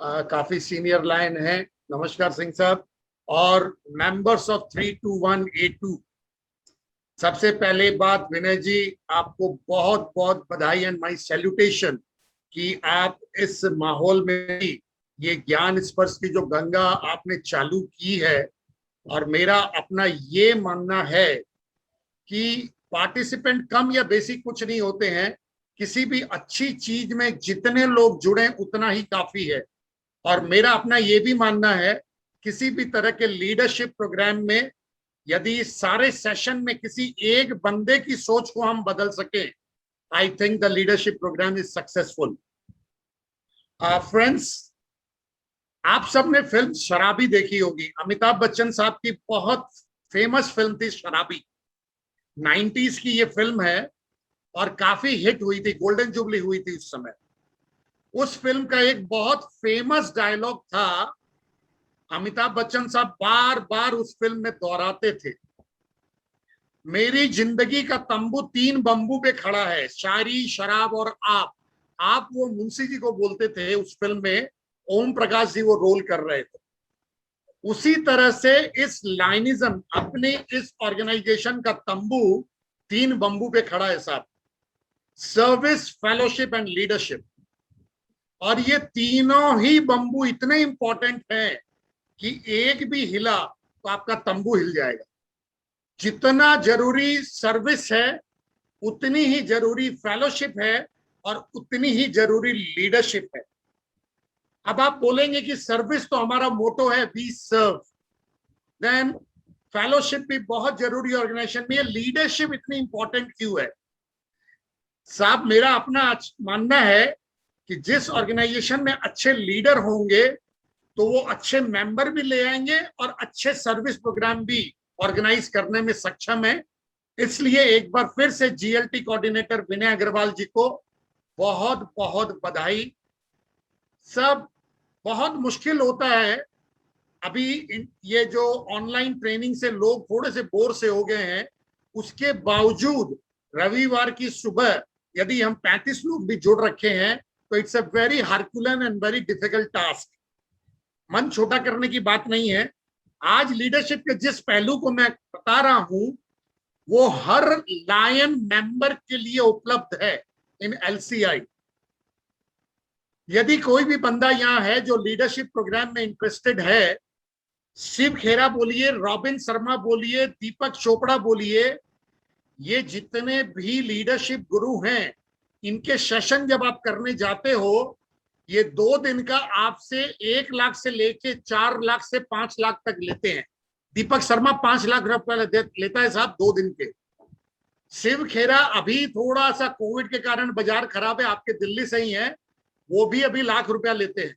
काफी senior line है। नमस्कार सिंह साहब और मेंबर्स ऑफ 32182। सबसे पहले बात विनय जी, आपको बहुत बहुत बधाई एंड माई सैल्यूटेशन कि आप इस माहौल में भी ये ज्ञान स्पर्श की जो गंगा आपने चालू की है। और मेरा अपना ये मानना है कि पार्टिसिपेंट कम या बेसिक कुछ नहीं होते हैं। किसी भी अच्छी चीज में जितने लोग जुड़े उतना ही काफी है। और मेरा अपना ये भी मानना है, किसी भी तरह के लीडरशिप प्रोग्राम में यदि सारे सेशन में किसी एक बंदे की सोच को हम बदल सके, I think the leadership programme is successful. Friends, आप सबने फिल्म शराबी देखी होगी। अमिताभ बच्चन साहब की बहुत फेमस फिल्म थी शराबी। 90s की ये फिल्म है और काफी हिट हुई थी, गोल्डन जुबली हुई थी उस समय। उस फिल्म का एक बहुत फेमस डायलॉग था, अमिताभ बच्चन साहब बार बार उस फिल्म में दोहराते थे, मेरी जिंदगी का तंबू 3 बंबू पे खड़ा है, शायरी, शराब और आप वो मुंशी जी को बोलते थे उस फिल्म में। ओम प्रकाश जी वो रोल कर रहे थे। उसी तरह से इस लाइनिज्म, अपने इस ऑर्गेनाइजेशन का तंबू 3 बंबू पे खड़ा है साहब, सर्विस, फेलोशिप एंड लीडरशिप। और ये तीनों ही बंबू इतने इंपॉर्टेंट हैं कि एक भी हिला तो आपका तंबू हिल जाएगा। जितना जरूरी सर्विस है उतनी ही जरूरी फेलोशिप है और उतनी ही जरूरी लीडरशिप है। अब आप बोलेंगे कि सर्विस तो हमारा मोटो है, वी सर्व, देन फेलोशिप भी बहुत जरूरी ऑर्गेनाइजेशन में है, लीडरशिप इतनी इंपॉर्टेंट क्यों है साहब? मेरा अपना मानना है कि जिस ऑर्गेनाइजेशन में अच्छे लीडर होंगे तो वो अच्छे मेंबर भी ले आएंगे और अच्छे सर्विस प्रोग्राम भी ऑर्गेनाइज करने में सक्षम है। इसलिए एक बार फिर से जीएलटी कोऑर्डिनेटर विनय अग्रवाल जी को बहुत बहुत बधाई। सब बहुत मुश्किल होता है। अभी ये जो ऑनलाइन ट्रेनिंग से लोग थोड़े से बोर से हो गए हैं, उसके बावजूद रविवार की सुबह यदि हम 35 लोग भी जुड़ रखे हैं तो it's a very herculean and very difficult task. मन छोटा करने की बात नहीं है। आज लीडरशिप के जिस पहलू को मैं बता रहा हूं वो हर लायन मेंबर के लिए उपलब्ध है इन एलसीआई। यदि कोई भी बंदा यहाँ है जो लीडरशिप प्रोग्राम में इंटरेस्टेड है, शिव खेरा बोलिए, रॉबिन शर्मा बोलिए, दीपक चोपड़ा बोलिए, ये जितने भी लीडरशिप गुरु हैं, इनके सेशन जब आप करने जाते हो, ये 2 दिन का आपसे 1 लाख से लेके 4 लाख से 5 लाख तक लेते हैं। दीपक शर्मा 5 लाख रुपए लेता है साहब 2 दिन के। शिव खेरा अभी थोड़ा सा कोविड के कारण बाजार खराब है, आपके दिल्ली से ही है, वो भी अभी लाख रुपया लेते हैं।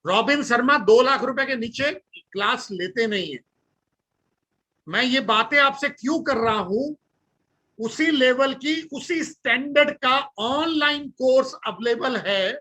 रॉबिन शर्मा 2 लाख रुपए के नीचे क्लास लेते नहीं है। मैं ये बातें आपसे क्यों कर रहा हूं? उसी लेवल की, उसी स्टैंडर्ड का ऑनलाइन कोर्स अवेलेबल है,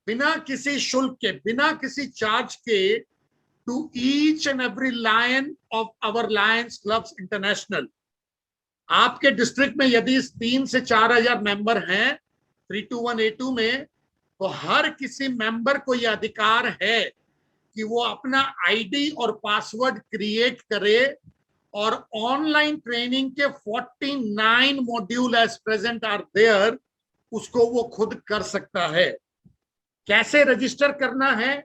बिना किसी शुल्क के, बिना किसी चार्ज के, to each and every Lion of our Lions Clubs International. आपके डिस्ट्रिक्ट में यदि 3 से 4 हजार मेंबर हैं 32182 में, तो हर किसी मेंबर को यह अधिकार है कि वो अपना आईडी और पासवर्ड क्रिएट करे और ऑनलाइन ट्रेनिंग के 49 module as present are there, उसको वो खुद कर सकता है। कैसे रजिस्टर करना है,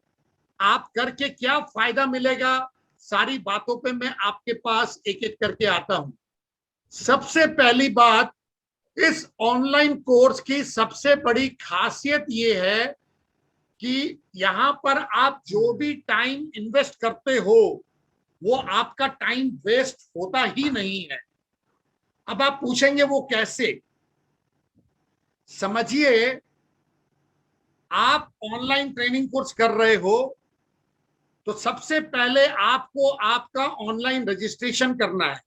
आप करके क्या फायदा मिलेगा, सारी बातों पे मैं आपके पास एक एक करके आता हूं। सबसे पहली बात, इस ऑनलाइन कोर्स की सबसे बड़ी खासियत यह है कि यहां पर आप जो भी टाइम इन्वेस्ट करते हो वो आपका टाइम वेस्ट होता ही नहीं है। अब आप पूछेंगे वो कैसे? समझिए, आप ऑनलाइन ट्रेनिंग कोर्स कर रहे हो तो सबसे पहले आपको आपका ऑनलाइन रजिस्ट्रेशन करना है।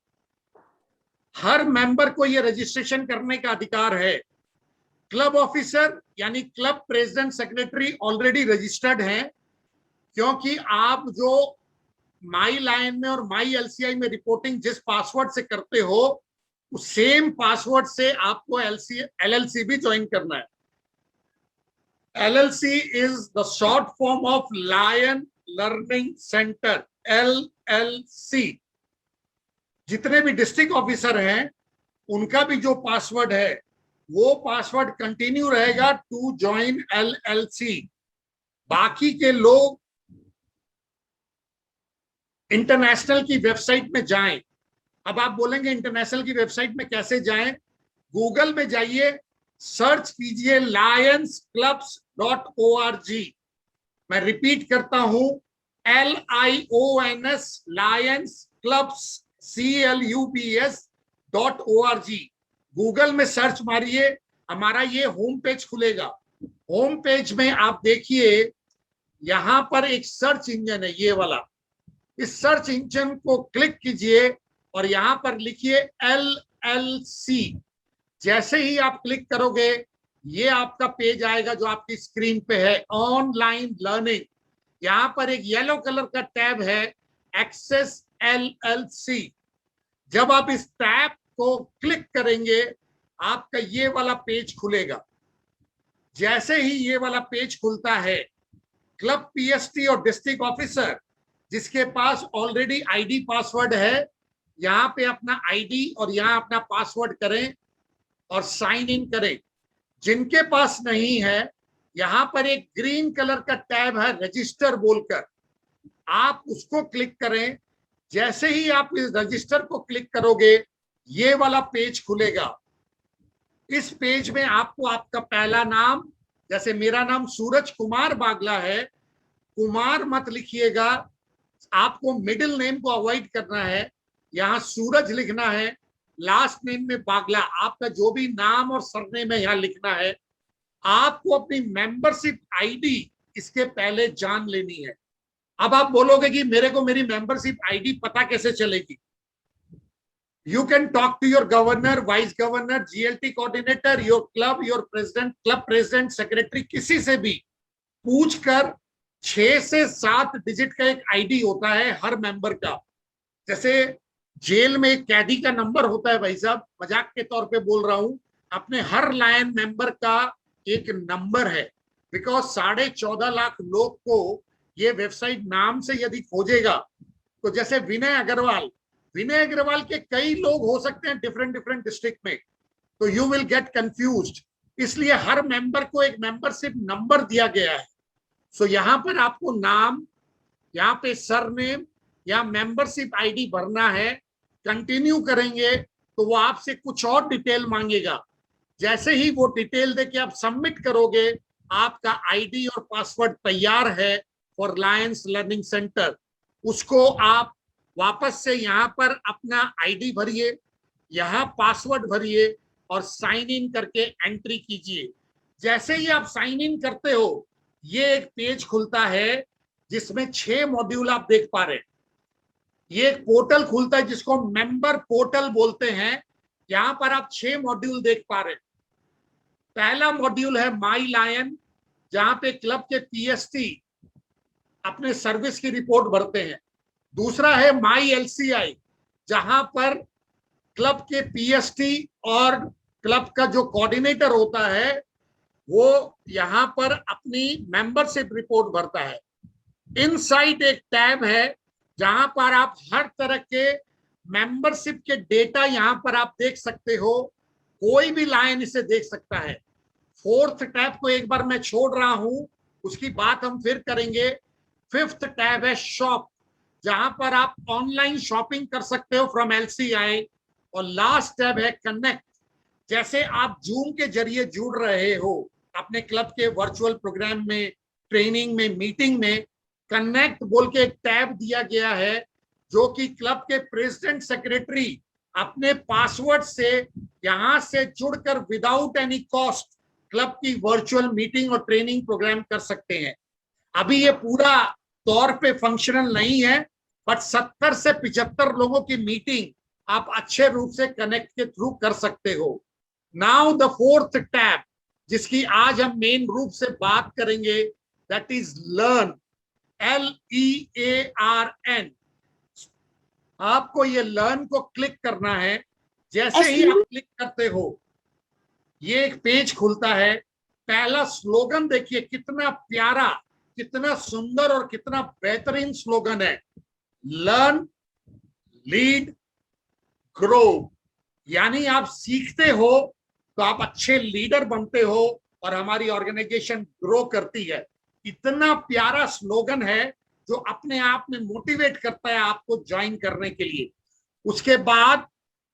हर मेंबर को यह रजिस्ट्रेशन करने का अधिकार है। क्लब ऑफिसर यानी club president secretary already registered हैं, क्योंकि आप जो माई लाइन में और माई एलसीआई में रिपोर्टिंग जिस पासवर्ड से करते हो उस सेम पासवर्ड से आपको एलएलसी भी ज्वाइन करना है। LLC is the short form of Lion Learning Center, LLC. जितने भी डिस्ट्रिक्ट ऑफिसर हैं उनका भी जो पासवर्ड है वो पासवर्ड कंटिन्यू रहेगा टू ज्वाइन LLC. बाकी के लोग इंटरनेशनल की वेबसाइट में जाएं. अब आप बोलेंगे इंटरनेशनल की वेबसाइट में कैसे जाएं? गूगल में जाइए, सर्च कीजिए lionsclubs.org. मैं रिपीट करता हूं, LIONS, Lions Clubs, CLUBS.org. Google में सर्च मारिए, हमारा ये होम पेज खुलेगा. होम पेज में आप देखिए यहां पर एक सर्च इंजन है, ये वाला. इस सर्च इंजन को क्लिक कीजिए और यहां पर लिखिए LLC. जैसे ही आप क्लिक करोगे ये आपका पेज आएगा जो आपकी स्क्रीन पे है, ऑनलाइन लर्निंग. यहां पर एक येलो कलर का टैब है, एक्सेस LLC. जब आप इस टैब को क्लिक करेंगे आपका ये वाला पेज खुलेगा. जैसे ही ये वाला पेज खुलता है, क्लब PST और डिस्ट्रिक्ट ऑफिसर जिसके पास ऑलरेडी ID पासवर्ड है, यहां पे अपना ID और यहां अपना पासवर्ड करें और साइन इन करें. जिनके पास नहीं है, यहां पर एक ग्रीन कलर का टैब है रजिस्टर बोलकर, आप उसको क्लिक करें. जैसे ही आप इस रजिस्टर को क्लिक करोगे ये वाला पेज खुलेगा. इस पेज में आपको आपका पहला नाम, जैसे मेरा नाम सूरज कुमार बागला है, कुमार मत लिखिएगा, आपको मिडिल नेम को अवॉइड करना है. यहां सूरज लिखना है, लास्ट नेम में बागला. आपका जो भी नाम और सरनेम है यहां लिखना है. आपको अपनी मेंबरशिप ID इसके पहले जान लेनी है. अब आप बोलोगे कि मेरे को मेरी मेंबरशिप ID पता कैसे चलेगी? You can talk to your governor, vice governor, GLT coordinator, your club, your president, club president, secretary, किसी से भी पूछकर 6 से 7 डिजिट का एक ID होता है हर मेंबर का. जैसे जेल में एक कैदी का नंबर होता है भाई साहब, मजाक के तौर पे बोल रहा हूं, अपने हर लायन मेंबर का एक नंबर है. बिकॉज 14.5 लाख लोग को ये वेबसाइट नाम से यदि खोजेगा तो जैसे विनय अग्रवाल के कई लोग हो सकते हैं डिफरेंट डिस्ट्रिक्ट में, तो यू विल गेट कंफ्यूज्ड. इसलिए हर मेंबर को एक मेंबरशिप नंबर दिया गया है. सो यहां पर आपको नाम, यहाँ पे सरनेम या मेंबरशिप ID भरना है. कंटिन्यू करेंगे तो वो आपसे कुछ और डिटेल मांगेगा. जैसे ही वो डिटेल देके आप सबमिट करोगे, आपका ID और पासवर्ड तैयार है फॉर लायंस लर्निंग सेंटर. उसको आप वापस से यहाँ पर अपना ID भरिए, यहाँ पासवर्ड भरिए और साइन इन करके एंट्री कीजिए. जैसे ही आप साइन इन करते हो ये एक पेज खुलता है जिसमें 6 मॉड्यूल आप देख पा रहे हैं. ये एक पोर्टल खुलता है जिसको मेंबर पोर्टल बोलते हैं. यहां पर आप 6 मॉड्यूल देख पा रहे हैं. पहला मॉड्यूल है माई लायन, जहां पे क्लब के PST अपने सर्विस की रिपोर्ट भरते हैं. दूसरा है माई LCI, जहां पर क्लब के PST और क्लब का जो कोऑर्डिनेटर होता है वो यहां पर अपनी मेंबरशिप रिपोर्ट भरता है. इनसाइड एक टैब है जहां पर आप हर तरह के मेंबरशिप के डेटा यहां पर आप देख सकते हो. कोई भी लाइन इसे देख सकता है. 4th टैब को एक बार मैं छोड़ रहा हूं, उसकी बात हम फिर करेंगे. 5th टैब है शॉप, जहां पर आप ऑनलाइन शॉपिंग कर सकते हो फ्रॉम LCI. और लास्ट टैब है कनेक्ट. जैसे आप जूम के जरिए जुड़ रहे हो अपने क्लब के वर्चुअल प्रोग्राम में, ट्रेनिंग में, मीटिंग में, कनेक्ट बोल के एक टैब दिया गया है जो कि क्लब के प्रेसिडेंट सेक्रेटरी अपने पासवर्ड से यहां से जुड़कर विदाउट एनी कॉस्ट क्लब की वर्चुअल मीटिंग और ट्रेनिंग प्रोग्राम कर सकते हैं. अभी ये पूरा तौर पे फंक्शनल नहीं है, बट 70 से 75 लोगों की मीटिंग आप अच्छे रूप से कनेक्ट के थ्रू कर सकते हो. नाउ द 4th टैब जिसकी आज हम मेन रूप से बात करेंगे, दैट इज लर्न, LEARN. आपको ये लर्न को क्लिक करना है. जैसे ही आप क्लिक करते हो ये एक पेज खुलता है. पहला स्लोगन देखिए, कितना प्यारा, कितना सुंदर और कितना बेहतरीन स्लोगन है। Learn, lead, grow. यानी आप सीखते हो तो आप अच्छे लीडर बनते हो और हमारी ऑर्गेनाइजेशन ग्रो करती है। इतना प्यारा स्लोगन है जो अपने आप में मोटिवेट करता है आपको ज्वाइन करने के लिए। उसके बाद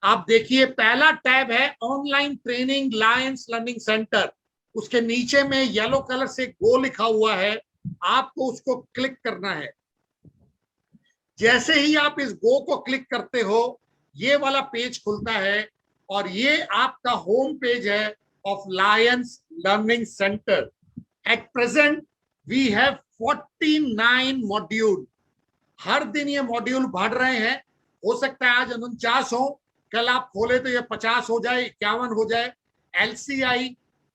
आप देखिए, पहला टैब है online training Lions learning centre. उसके नीचे में येलो कलर से गो लिखा हुआ है, आपको उसको क्लिक करना है। जैसे ही आप इस गो को क्लिक करते हो, ये वाला पेज खुलता है और ये आपका होम पेज है of Lions learning Centre. At present we have 49 module. हर दिन ये मॉड्यूल बढ़ रहे हैं। हो सकता है आज 49 हो, कल आप खोले तो ये 50 हो जाए, 51 हो जाए। एलसीआई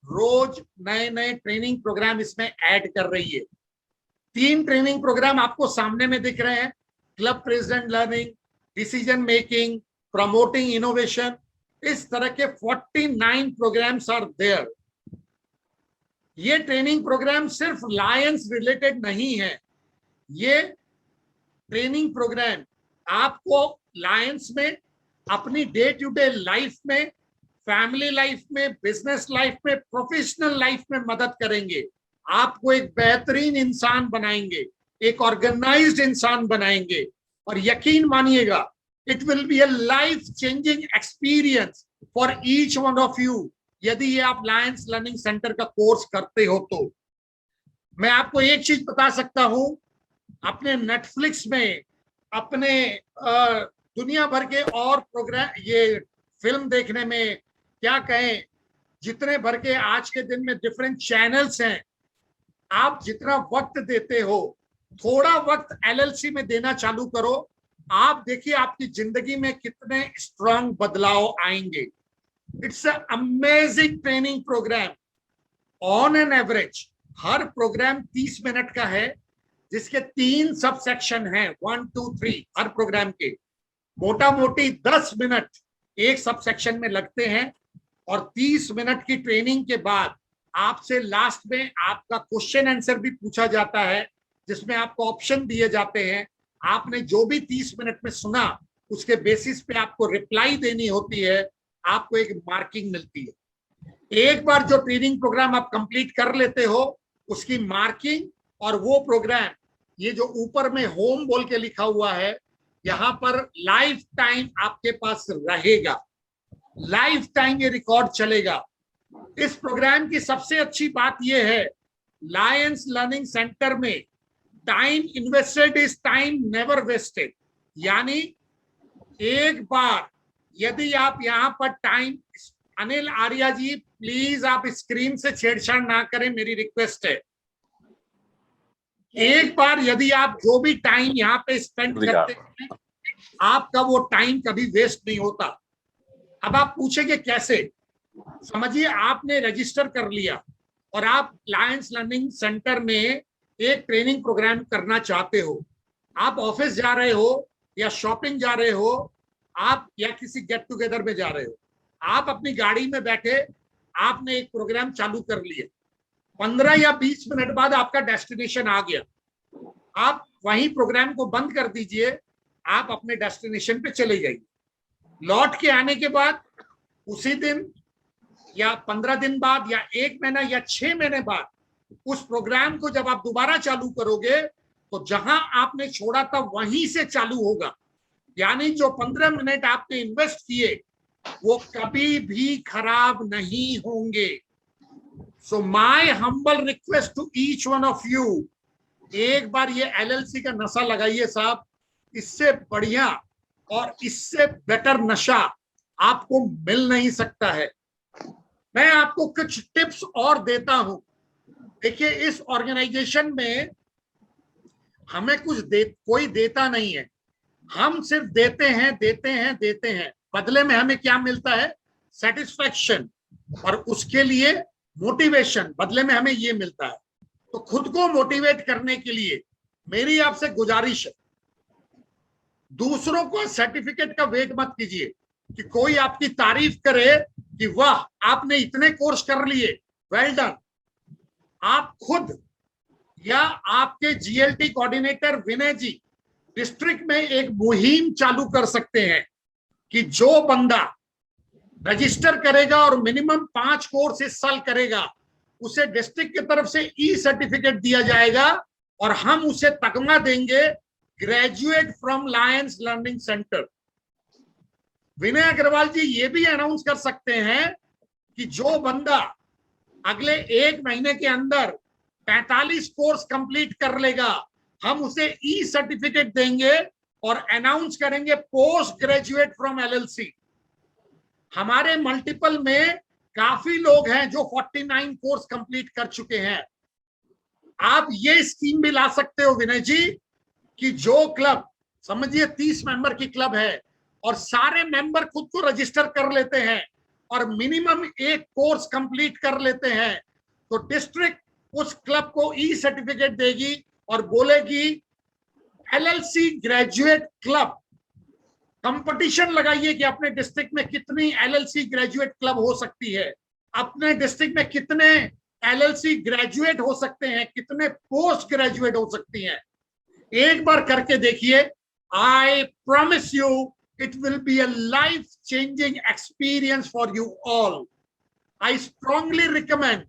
रोज नए नए ट्रेनिंग प्रोग्राम इसमें ऐड कर रही है। 3 ट्रेनिंग प्रोग्राम आपको सामने में दिख रहे हैं, club president learning, decision making, promoting innovation. इस तरह के 49 प्रोग्राम्स आर देयर। ये ट्रेनिंग प्रोग्राम सिर्फ लायंस रिलेटेड नहीं है। ये ट्रेनिंग प्रोग्राम आपको लायंस में अपनी डे टू डे लाइफ में, फैमिली लाइफ में, बिजनेस लाइफ में, प्रोफेशनल लाइफ में मदद करेंगे। आपको एक बेहतरीन इंसान बनाएंगे, एक ऑर्गेनाइज्ड इंसान बनाएंगे। और यकीन मानिएगा, it will be a life changing experience for each one of you यदि ये आप लायंस लर्निंग सेंटर का कोर्स करते हो तो। मैं आपको एक चीज बता सकता हूं, अपने नेटफ्लिक्स में, अपने दुनिया भर के और प्रोग्राम, ये फिल्म देखने में, क्या कहें, जितने भर के आज के दिन में डिफरेंट चैनल्स हैं, आप जितना वक्त देते हो, थोड़ा वक्त एलएलसी में देना चालू करो। आप देखिए आपकी जिंदगी में कितने स्ट्रांग बदलाव आएंगे। It's a amazing training programme. On an average हर प्रोग्राम 30 मिनट का है, जिसके 3 सब सेक्शन हैं, 1 2 3 हर प्रोग्राम के। मोटा मोटी 10 मिनट एक सब सेक्शन में लगते हैं। और 30 मिनट की ट्रेनिंग के बाद आपसे लास्ट में आपका क्वेश्चन आंसर भी पूछा जाता है, जिसमें आपको ऑप्शन दिए जाते हैं। आपने जो भी 30 मिनट में सुना, उसके बेसिस पे आपको रिप्लाई देनी होती है, आपको एक मार्किंग मिलती है। एक बार जो ट्रेनिंग प्रोग्राम आप कंप्लीट कर लेते हो, उसकी मार्किंग और वो प्रोग्राम, ये जो ऊपर में होम बोल के लिखा हुआ है, यहां पर लाइफ टाइम आपके पास रहेगा। लाइफ टाइम ये रिकॉर्ड चलेगा। इस प्रोग्राम की सबसे अच्छी बात यह है, लायंस लर्निंग सेंटर में time invested is time never wasted. यानी एक बार यदि आप यहां पर टाइम, अनिल आर्या जी प्लीज आप स्क्रीन से छेड़छाड़ ना करें, मेरी रिक्वेस्ट है। एक बार यदि आप जो भी टाइम यहाँ पे स्पेंड करते हैं, आपका वो टाइम कभी वेस्ट नहीं होता। अब आप पूछेंगे कैसे? समझिए, आपने रजिस्टर कर लिया और आप लायंस लर्निंग सेंटर में एक ट्रेनिंग प्रोग्राम करना चाहते हो। आप ऑफिस जा रहे हो या शॉपिंग जा रहे हो, आप या किसी गेट टुगेदर में जा रहे हो, आप अपनी गाड़ी में बैठे आपने एक प्रोग्राम चालू कर लिया। 15 या 20 मिनट बाद आपका डेस्टिनेशन आ गया। आप वहीं प्रोग्राम को बंद कर दीजिए, आप अपने डेस्टिनेशन पे चले जाइए। लौट के आने के बाद उसी दिन या 15 दिन बाद या 1 महीना या 6 महीने बाद उस प्रोग्राम को जब आप दोबारा चालू करोगे, तो जहां आपने छोड़ा था वहीं से चालू होगा। यानी जो 15 मिनट आपने इन्वेस्ट किए, वो कभी भी खराब नहीं होंगे। So my humble request to each one of you, एक बार ये एलएलसी का नशा लगाइए साहब। इससे बढ़िया और इससे बेटर नशा आपको मिल नहीं सकता है। मैं आपको कुछ टिप्स और देता हूं। देखिए, इस ऑर्गेनाइजेशन में हमें कोई देता नहीं है, हम सिर्फ देते हैं, देते हैं, देते हैं। बदले में हमें क्या मिलता है? सेटिस्फैक्शन, और उसके लिए मोटिवेशन बदले में हमें ये मिलता है। तो खुद को मोटिवेट करने के लिए मेरी आपसे गुजारिश है, दूसरों को सर्टिफिकेट का वेट मत कीजिए कि कोई आपकी तारीफ करे कि वाह आपने इतने कोर्स कर लिए, वेल डन। आप खुद या आपके जीएलटी कोऑर्डिनेटर विनय जी डिस्ट्रिक्ट में एक मुहिम चालू कर सकते हैं कि जो बंदा रजिस्टर करेगा और मिनिमम 5 कोर्स इस साल करेगा, उसे डिस्ट्रिक्ट की तरफ से ई सर्टिफिकेट दिया जाएगा और हम उसे तगमा देंगे graduate from Lions learning Centre. Vinay Agarwal ji ये भी अनाउंस कर सकते हैं कि जो बंदा अगले 1 महीने के अंदर 45 कोर्स कंप्लीट कर लेगा, हम उसे ई सर्टिफिकेट देंगे और अनाउंस करेंगे पोस्ट ग्रेजुएट फ्रॉम एलएलसी। हमारे मल्टीपल में काफी लोग हैं जो 49 कोर्स कंप्लीट कर चुके हैं। आप ये स्कीम भी ला सकते हो विनय जी कि जो क्लब, समझिए 30 मेंबर की क्लब है और सारे मेंबर खुद को रजिस्टर कर लेते हैं और मिनिमम 1 कोर्स कंप्लीट कर लेते हैं, तो डिस्ट्रिक्ट उस क्लब को ई सर्टिफिकेट देगी और बोलेगी एलएलसी ग्रेजुएट क्लब। कंपटीशन लगाइए कि अपने डिस्ट्रिक्ट में कितनी एलएलसी ग्रेजुएट क्लब हो सकती है, अपने डिस्ट्रिक्ट में कितने एलएलसी ग्रेजुएट हो सकते हैं, कितने पोस्ट ग्रेजुएट हो सकती हैं। एक बार करके देखिए, I promise you it will be a life changing experience for you all. I strongly recommend,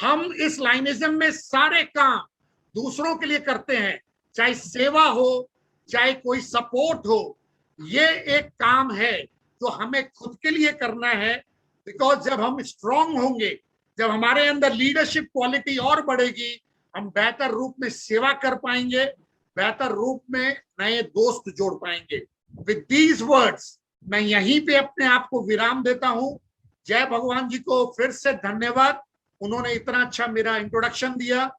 हम इस लाइनिज्म में सारे काम दूसरों के लिए करते हैं, चाहे सेवा हो चाहे कोई सपोर्ट हो, ये एक काम है जो हमें खुद के लिए करना है। बिकॉज जब हम स्ट्रांग होंगे, जब हमारे अंदर लीडरशिप क्वालिटी और बढ़ेगी, हम बेहतर रूप में सेवा कर पाएंगे, बेहतर रूप में नए दोस्त जोड़ पाएंगे। विद दीज वर्ड्स मैं यहीं पे अपने आप को विराम देता हूं। जय भगवान जी को फिर से धन्यवाद, उन्होंने इतना अच्छा मेरा इंट्रोडक्शन दिया।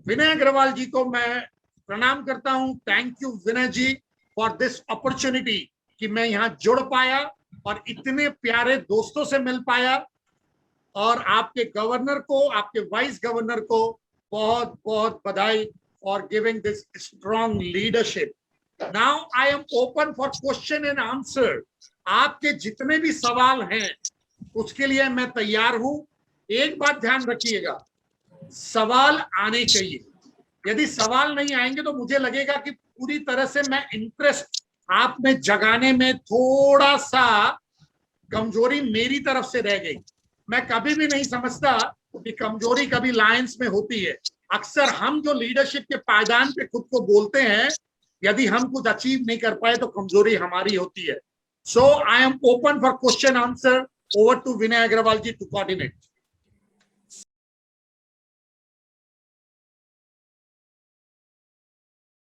विनय अग्रवाल जी को मैं प्रणाम करता हूं। Thank you Vinay ji for this opportunity कि मैं यहाँ जुड़ पाया और इतने प्यारे दोस्तों से मिल पाया, और आपके गवर्नर को, आपके वाइस गवर्नर को बहुत बहुत बधाई for giving this strong leadership. Now I am open for question and answer. आपके जितने भी सवाल हैं उसके लिए मैं तैयार हूं। एक बात ध्यान रखिएगा, सवाल आने चाहिए। यदि सवाल नहीं आएंगे तो मुझे लगेगा कि पूरी तरह से मैं इंटरेस्ट आप में जगाने में थोड़ा सा कमजोरी मेरी तरफ से रह गई। मैं कभी भी नहीं समझता कि कमजोरी कभी लायंस में होती है। अक्सर हम जो लीडरशिप के पायदान पे खुद को बोलते हैं, यदि हम कुछ अचीव नहीं कर पाए तो कमजोरी हमारी होती है। So I am open for question answer. Over to Vinay Agarwal ji to coordinate.